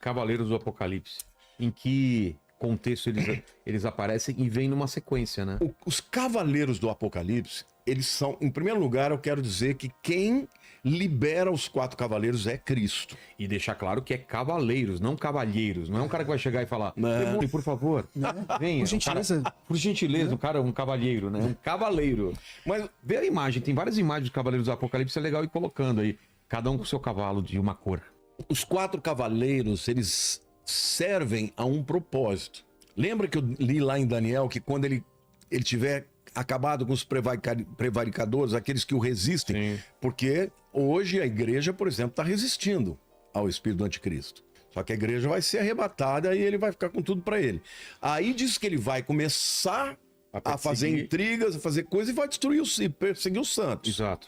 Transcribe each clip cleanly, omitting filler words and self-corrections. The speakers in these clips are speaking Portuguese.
Cavaleiros do Apocalipse. Em que contexto eles aparecem e vêm numa sequência, né? Os Cavaleiros do Apocalipse, eles são, em primeiro lugar, eu quero dizer que quem libera os 4 cavaleiros é Cristo. E deixar claro que é cavaleiros, não cavalheiros. Não é um cara que vai chegar e falar, demônio, por favor, venha. Por gentileza. Por gentileza, um cavalheiro, né? Um cavaleiro. Mas Vê a imagem, tem várias imagens dos Cavaleiros do Apocalipse, é legal ir colocando aí. Cada um com seu cavalo de uma cor. os 4 cavaleiros, eles servem a um propósito. Lembra que eu li lá em Daniel que quando ele tiver acabado com os prevaricadores, aqueles que o resistem, Sim. porque hoje a igreja, por exemplo, está resistindo ao espírito do anticristo. Só que a igreja vai ser arrebatada e ele vai ficar com tudo para ele. Aí diz que ele vai começar a fazer intrigas, a fazer coisas e vai destruir e perseguir os santos. Exato.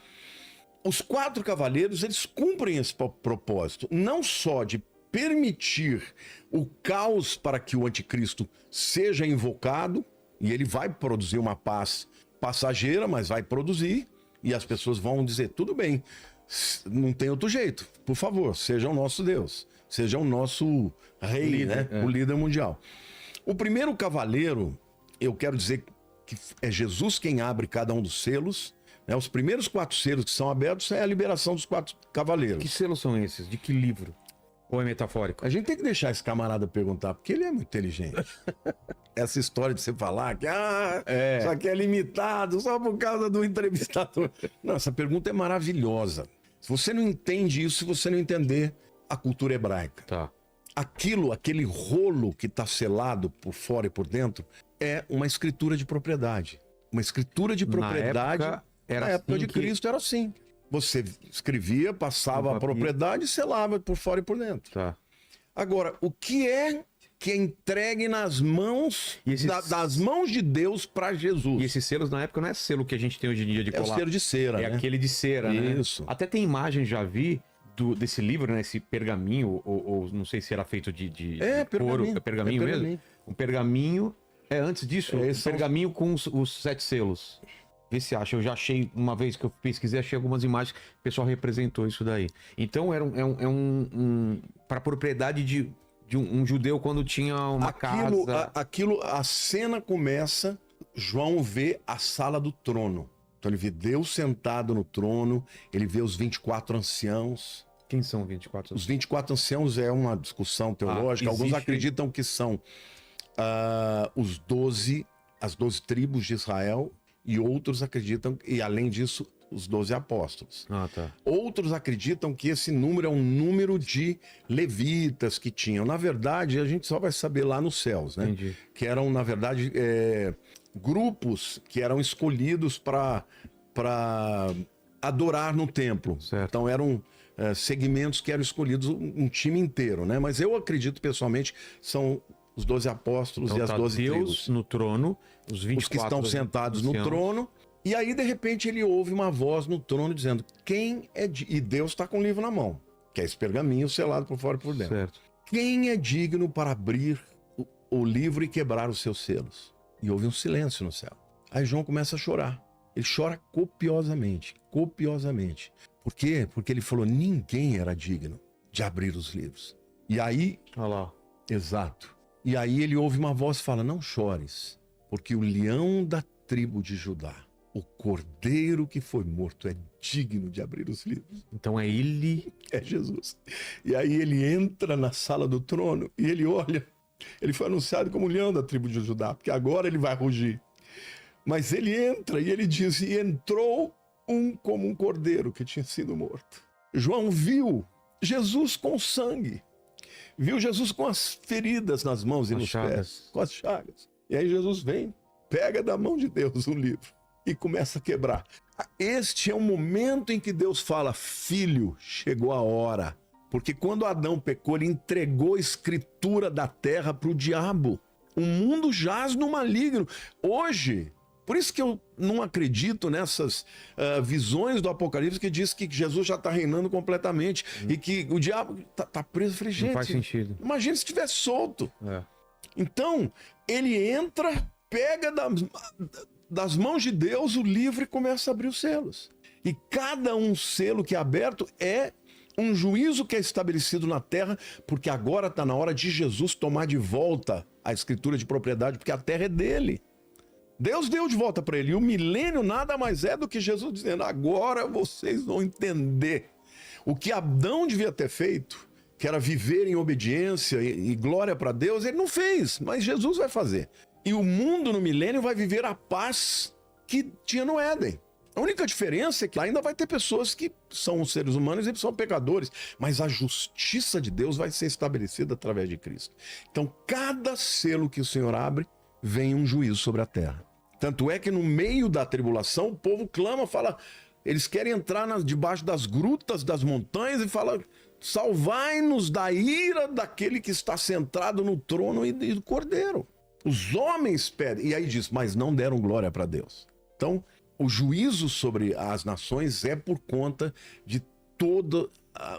Os 4 cavaleiros, eles cumprem esse propósito, não só de permitir o caos para que o anticristo seja invocado, e ele vai produzir uma paz passageira, mas vai produzir, e as pessoas vão dizer, tudo bem, não tem outro jeito, por favor, seja o nosso Deus, seja o nosso rei, líder, né? O líder mundial. O primeiro cavaleiro, eu quero dizer que é Jesus quem abre cada um dos selos, né? Os primeiros 4 selos que são abertos é a liberação dos 4 cavaleiros. Que selos são esses? De que livro? Ou é metafórico? A gente tem que deixar esse camarada perguntar, porque ele é muito inteligente. Essa história de você falar que isso aqui é limitado só por causa do entrevistador. Não, essa pergunta é maravilhosa. Se você não entende isso, se você não entender a cultura hebraica. Tá. Aquele rolo que está selado por fora e por dentro, é uma escritura de propriedade. Uma escritura de propriedade. Na época de Cristo era assim. Você escrevia, passava a propriedade e selava por fora e por dentro. Tá. Agora, o que é entregue nas mãos, das mãos de Deus para Jesus? E esses selos na época não é selo que a gente tem hoje em dia de colar. É o selo de cera, é né? aquele de cera, né? Isso. Até tem imagem, já vi, desse livro, né? Esse pergaminho, ou não sei se era feito de pergaminho. couro. É pergaminho mesmo? Pergaminho. Um pergaminho, antes disso, um pergaminho com os 7 selos. Vê se acha. Eu já achei, uma vez que eu pesquisei, achei algumas imagens, o pessoal representou isso daí. Então era para propriedade de um judeu quando tinha uma casa. A cena começa, João vê a sala do trono. Então ele vê Deus sentado no trono, ele vê os 24 anciãos. Quem são 24 anciãos? Os 24 anciãos é uma discussão teológica. Alguns acreditam que são as 12 tribos de Israel, e outros acreditam, e além disso, os 12 apóstolos. Ah, tá. Outros acreditam que esse número é um número de levitas que tinham. Na verdade, a gente só vai saber lá nos céus, né? Entendi. Que eram, na verdade, grupos que eram escolhidos para adorar no templo. Certo. Então eram segmentos que eram escolhidos, um time inteiro, né? Mas eu acredito pessoalmente são os 12 apóstolos Então, e as 12 Deus tribos. no trono, os 24 Os que estão sentados no anciãos. trono. E aí, de repente, ele ouve uma voz no trono dizendo, quem é... E Deus está com o livro na mão, que é esse pergaminho selado por fora e por dentro. Certo. Quem é digno para abrir o livro e quebrar os seus selos? E houve um silêncio no céu. Aí João começa a chorar. Ele chora copiosamente, copiosamente. Por quê? Porque ele falou, ninguém era digno de abrir os livros. E aí... Olha lá. Exato. E aí ele ouve uma voz e fala, não chores, porque o leão da tribo de Judá, o cordeiro que foi morto, é digno de abrir os livros. Então é ele... É Jesus. E aí ele entra na sala do trono e ele olha, ele foi anunciado como o leão da tribo de Judá, porque agora ele vai rugir. Mas ele entra e ele diz, e entrou como um cordeiro que tinha sido morto. João viu Jesus com sangue. Viu Jesus com as feridas nas mãos e nos pés, com as chagas. E aí Jesus vem, pega da mão de Deus o livro e começa a quebrar. Este é o momento em que Deus fala, filho, chegou a hora. Porque quando Adão pecou, ele entregou a escritura da terra para o diabo. O mundo jaz no maligno. Hoje... Por isso que eu não acredito nessas visões do Apocalipse que diz que Jesus já está reinando completamente e que o diabo tá preso. Eu falei, gente, não faz sentido. Imagina se estivesse solto. É. Então, ele entra, pega das mãos de Deus o livro e começa a abrir os selos. E cada um selo que é aberto é Um juízo que é estabelecido na terra, porque agora está na hora de Jesus tomar de volta a escritura de propriedade, porque a terra é dele. Deus deu de volta para ele. E o milênio nada mais é do que Jesus dizendo: agora vocês vão entender o que Adão devia ter feito, que era viver em obediência e glória para Deus. Ele não fez, mas Jesus vai fazer. E o mundo no milênio vai viver a paz que tinha no Éden. A única diferença é que ainda vai ter pessoas que são seres humanos e são pecadores, mas a justiça de Deus vai ser estabelecida através de Cristo. Então, cada selo que o Senhor abre, vem um juízo sobre a terra. Tanto é que no meio da tribulação, o povo clama, fala, eles querem entrar debaixo das grutas, das montanhas e fala: salvai-nos da ira daquele que está sentado no trono e do Cordeiro. Os homens pedem, e aí diz, mas não deram glória para Deus. Então, o juízo sobre as nações é por conta de todos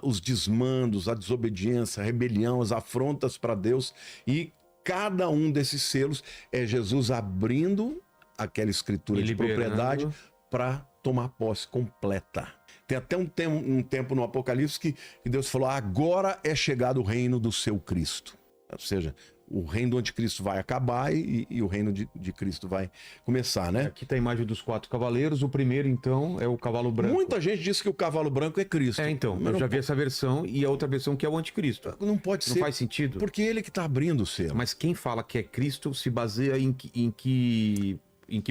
os desmandos, a desobediência, a rebelião, as afrontas para Deus. E cada um desses selos é Jesus abrindo aquela escritura de propriedade para tomar posse completa. Tem até um tempo no Apocalipse que Deus falou: agora é chegado o reino do seu Cristo. Ou seja, o reino do anticristo vai acabar e o reino de Cristo vai começar, né? Aqui tá a imagem dos 4 cavaleiros. O primeiro, então, é o cavalo branco. Muita gente diz que o cavalo branco é Cristo. Então, eu já vi essa versão e a outra versão que é o anticristo. Não pode ser. Não faz sentido. Porque ele que tá abrindo o selo. Mas quem fala que é Cristo se baseia em que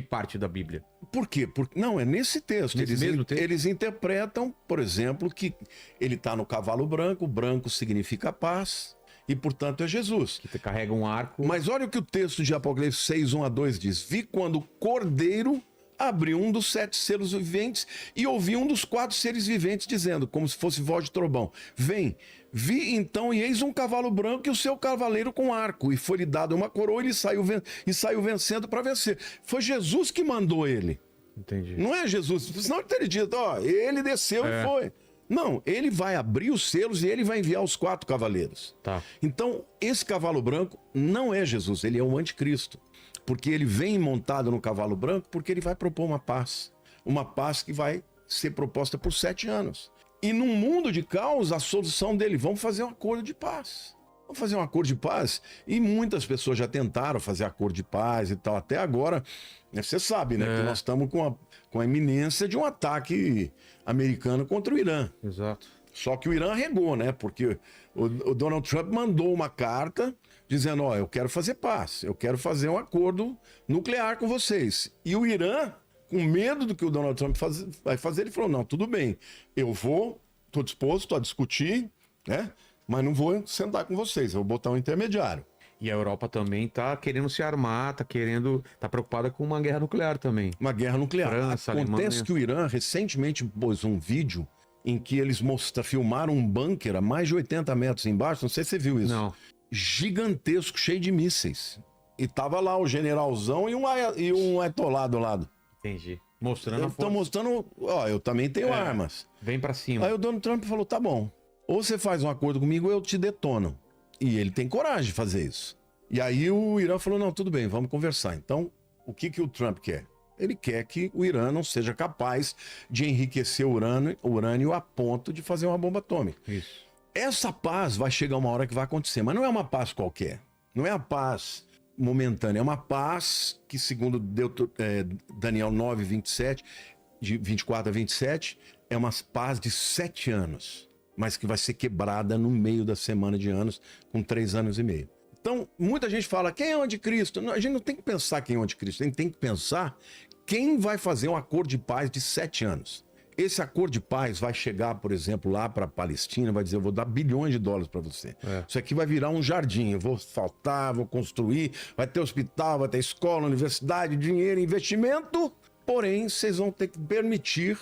parte da Bíblia? Por quê? Não, é nesse texto. Mesmo texto? Eles interpretam, por exemplo, que ele tá no cavalo branco, branco significa paz. E, portanto, é Jesus. Que carrega um arco. Mas olha o que o texto de Apocalipse 6, 1-2 diz. Vi quando o Cordeiro abriu um dos 7 selos viventes e ouvi um dos 4 seres viventes dizendo, como se fosse voz de trovão: vem. Vi então e eis um cavalo branco e o seu cavaleiro com arco. E foi-lhe dado uma coroa e ele saiu vencendo para vencer. Foi Jesus que mandou ele. Entendi. Não é Jesus. Senão ele teria dito: ó, ele desceu e foi. Não, ele vai abrir os selos e ele vai enviar os 4 cavaleiros. Tá. Então, esse cavalo branco não é Jesus, ele é o anticristo. Porque ele vem montado no cavalo branco porque ele vai propor uma paz. Uma paz que vai ser proposta por 7 anos. E num mundo de caos, a solução dele: vamos fazer um acordo de paz. Vamos fazer um acordo de paz. E muitas pessoas já tentaram fazer acordo de paz e tal. Até agora, você sabe, né? Que nós estamos com a iminência de um ataque americano contra o Irã. Exato. Só que o Irã regou, né? Porque o Donald Trump mandou uma carta dizendo: ó, eu quero fazer paz. Eu quero fazer um acordo nuclear com vocês. E o Irã, com medo do que o Donald Trump vai fazer, ele falou: não, tudo bem. Eu estou disposto a discutir, né? Mas não vou sentar com vocês, eu vou botar um intermediário. E a Europa também tá querendo se armar, tá preocupada com uma guerra nuclear também. Uma guerra nuclear. França, Acontece Alemanha. que o Irã recentemente pôs um vídeo em que eles filmaram um bunker a mais de 80 metros embaixo, não sei se você viu isso. Não. Gigantesco, cheio de mísseis. E tava lá o generalzão e um ayatollah do lado. Entendi. Mostrando a Eles estão força. mostrando: ó, eu também tenho armas. Vem pra cima. Aí o Donald Trump falou: tá bom, ou você faz um acordo comigo ou eu te detono. E ele tem coragem de fazer isso. E aí o Irã falou: não, tudo bem, vamos conversar. Então, o que o Trump quer? Ele quer que o Irã não seja capaz de enriquecer o urânio a ponto de fazer uma bomba atômica. Isso. Essa paz vai chegar uma hora que vai acontecer, mas não é uma paz qualquer. Não é a paz momentânea, é uma paz que, segundo Daniel 9, 27, de 24 a 27, é uma paz de 7 anos, mas que vai ser quebrada no meio da semana de anos, com 3 anos e meio. Então, muita gente fala: quem é o anticristo? Não, a gente não tem que pensar quem é o anticristo, a gente tem que pensar quem vai fazer um acordo de paz de 7 anos. Esse acordo de paz vai chegar, por exemplo, lá para a Palestina, vai dizer: eu vou dar bilhões de dólares para você. Isso aqui vai virar um jardim, eu vou asfaltar, vou construir, vai ter hospital, vai ter escola, universidade, dinheiro, investimento. Porém, vocês vão ter que permitir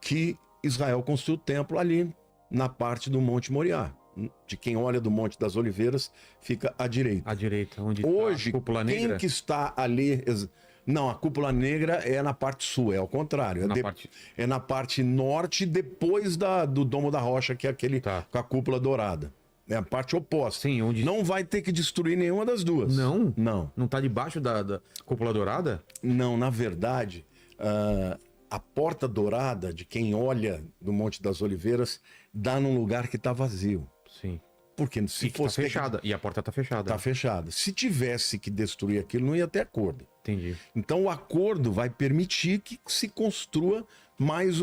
que Israel construa o templo ali na parte do Monte Moriá. De quem olha do Monte das Oliveiras, fica à direita. À direita, onde Hoje, tá a cúpula negra? quem que está ali... Não, a cúpula negra é na parte sul, é ao contrário. É na parte norte, depois do Domo da Rocha, que é aquele com a cúpula dourada. É a parte oposta. Sim, onde... Não vai ter que destruir nenhuma das duas. Não? Não. Não tá debaixo da cúpula dourada? Não, na verdade, a porta dourada de quem olha do Monte das Oliveiras dá num lugar que está vazio. Sim. Porque se fosse tá fechada. E a porta tá fechada. Tá fechada. Se tivesse que destruir aquilo, não ia ter acordo. Entendi. Então o acordo vai permitir que se construa mais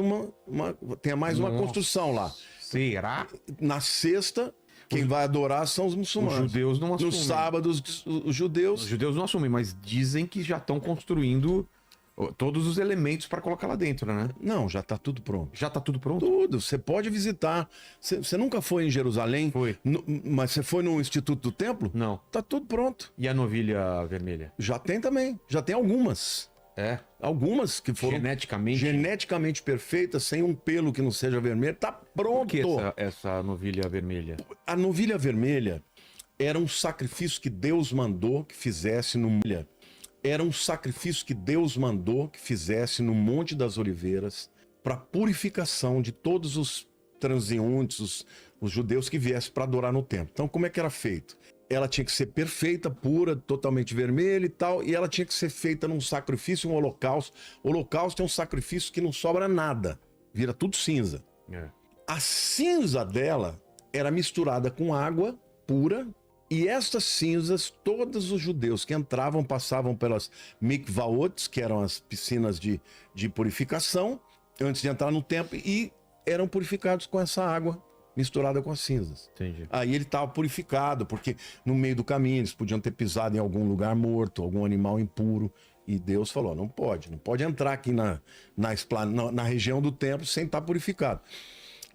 tenha mais uma construção lá. Será? Na sexta, quem vai adorar são os muçulmanos. Os judeus não assumem. Nos sábados, os judeus. Os judeus não assumem, mas dizem que já estão construindo todos os elementos para colocar lá dentro, né? Não, já está tudo pronto. Já tá tudo pronto? Tudo. Você pode visitar. Você nunca foi em Jerusalém? Foi. Mas você foi no Instituto do Templo? Não. Tá tudo pronto. E a novilha vermelha? Já tem também. Já tem algumas. É. Algumas que foram geneticamente perfeitas, sem um pelo que não seja vermelho. Tá pronto. Por que essa novilha vermelha? A novilha vermelha era um sacrifício que Deus mandou que fizesse no milha. Era um sacrifício que Deus mandou que fizesse no Monte das Oliveiras para purificação de todos os transeuntes, os judeus que viessem para adorar no templo. Então, como é que era feito? Ela tinha que ser perfeita, pura, totalmente vermelha e tal, e ela tinha que ser feita num sacrifício, um holocausto. O holocausto é um sacrifício que não sobra nada, vira tudo cinza. É. A cinza dela era misturada com água pura. E estas cinzas, todos os judeus que entravam, passavam pelas mikvaot, que eram as piscinas de purificação, antes de entrar no templo, e eram purificados com essa água misturada com as cinzas. Entendi. Aí ele estava purificado, porque no meio do caminho eles podiam ter pisado em algum lugar morto, algum animal impuro, e Deus falou, não pode entrar aqui na região do templo sem estar purificado.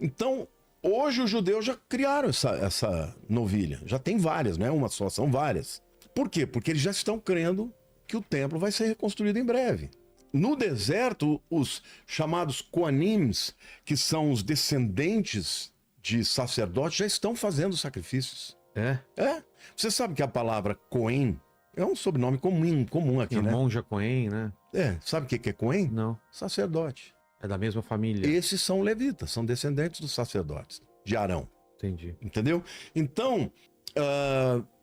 Então, hoje os judeus já criaram essa novilha. Já tem várias, não é uma só, são várias. Por quê? Porque eles já estão crendo que o templo vai ser reconstruído em breve. No deserto, os chamados Koanims, que são os descendentes de sacerdotes, já estão fazendo sacrifícios. É? É. Você sabe que a palavra Cohen é um sobrenome comum aqui, né? Monja Cohen, né? É. Sabe o que é Cohen? Não. Sacerdote. É da mesma família. Esses são levitas, são descendentes dos sacerdotes, de Arão. Entendi. Entendeu? Então,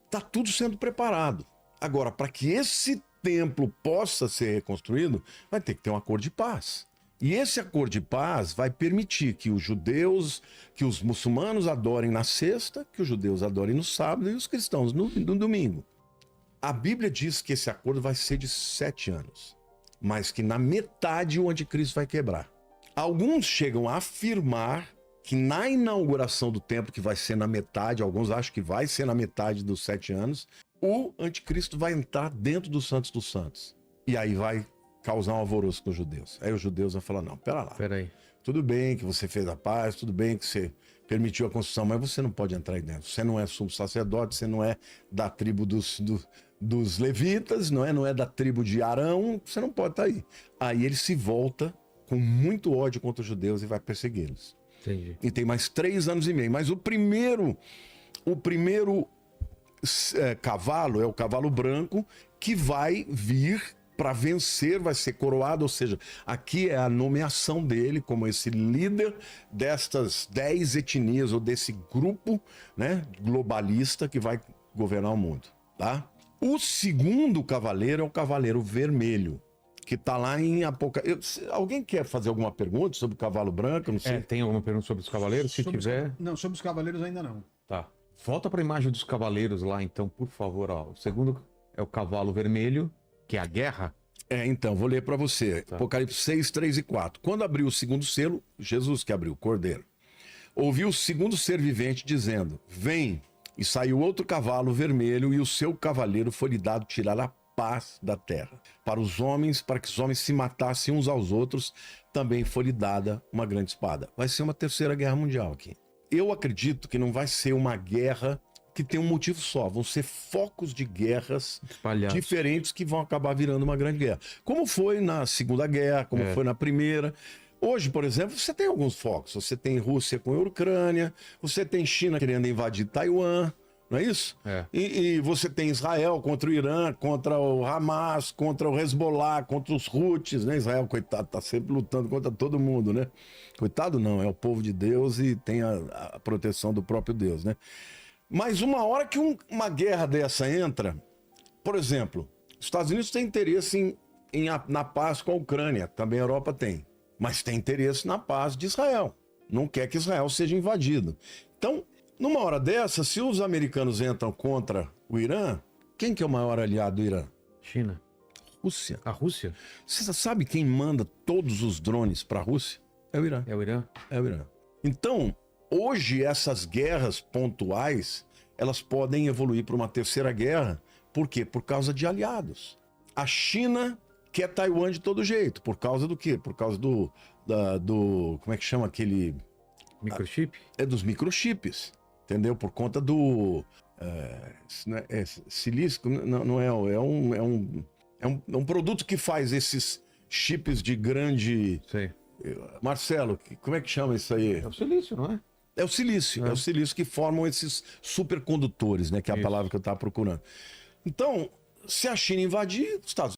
tá tudo sendo preparado. Agora, para que esse templo possa ser reconstruído, vai ter que ter um acordo de paz. E esse acordo de paz vai permitir que os judeus, que os muçulmanos adorem na sexta, que os judeus adorem no sábado e os cristãos no domingo. A Bíblia diz que esse acordo vai ser de 7 anos, mas que na metade o anticristo vai quebrar. Alguns chegam a afirmar que na inauguração do templo, que vai ser na metade, alguns acham que vai ser na metade dos 7 anos, o anticristo vai entrar dentro dos santos dos santos. E aí vai causar um alvoroço com os judeus. Aí os judeus vão falar, não, pera lá. Pera aí. Tudo bem que você fez a paz, tudo bem que você permitiu a construção, mas você não pode entrar aí dentro. Você não é sumo sacerdote, você não é da tribo dos levitas, não é da tribo de Arão, você não pode estar aí. Aí ele se volta com muito ódio contra os judeus e vai persegui-los. Entendi. E tem mais 3 anos e meio. Mas o primeiro cavalo é o cavalo branco que vai vir para vencer, vai ser coroado, ou seja, aqui é a nomeação dele como esse líder destas 10 etnias ou desse grupo, né, globalista que vai governar o mundo, tá? O segundo cavaleiro é o cavaleiro vermelho, que está lá em Apocalipse. Alguém quer fazer alguma pergunta sobre o cavalo branco? Não sei. Tem alguma pergunta sobre os cavaleiros? Se tiver... Não, sobre os cavaleiros ainda não. Tá. Volta para a imagem dos cavaleiros lá, então, por favor. Ó. O segundo é o cavalo vermelho, que é a guerra. Então, vou ler para você. Tá. Apocalipse 6, 3 e 4. Quando abriu o segundo selo, Jesus que abriu, o cordeiro, ouviu o segundo ser vivente dizendo, vem, e saiu outro cavalo vermelho, e o seu cavaleiro foi-lhe dado tirar a paz da terra. Para os homens, para que os homens se matassem uns aos outros, também foi-lhe dada uma grande espada. Vai ser uma terceira guerra mundial aqui. Eu acredito que não vai ser uma guerra que tem um motivo só. Vão ser focos de guerras Espalhados. diferentes que vão acabar virando uma grande guerra. Como foi na Segunda Guerra, como foi na Primeira. Hoje, por exemplo, você tem alguns focos. Você tem Rússia com a Ucrânia, você tem China querendo invadir Taiwan, não é isso? É. E você tem Israel contra o Irã, contra o Hamas, contra o Hezbollah, contra os Houthis, né? Israel, coitado, tá sempre lutando contra todo mundo, né? Coitado não, é o povo de Deus e tem a proteção do próprio Deus, né? Mas uma hora que uma guerra dessa entra, por exemplo, os Estados Unidos têm interesse na paz com a Ucrânia, também a Europa tem, mas tem interesse na paz de Israel. não quer que Israel seja invadido. Então, numa hora dessa, se os americanos entram contra o Irã, quem que é o maior aliado do Irã? China. Rússia. A Rússia? Você sabe quem manda todos os drones para a Rússia? É o Irã. É o Irã? É o Irã. Então, hoje essas guerras pontuais, elas podem evoluir para uma terceira guerra. Por quê? Por causa de aliados. A China quer Taiwan de todo jeito. Por causa do quê? Por causa do como é que chama aquele... Microchip? É dos microchips. Entendeu? Por conta do... silício? Não é. É um produto que faz esses chips de grande... Sei. Marcelo, como é que chama isso aí? É o silício, não é? É o silício. É o silício que formam esses supercondutores, né? Que é a palavra que eu estava procurando. Então, se a China invadir, os Estados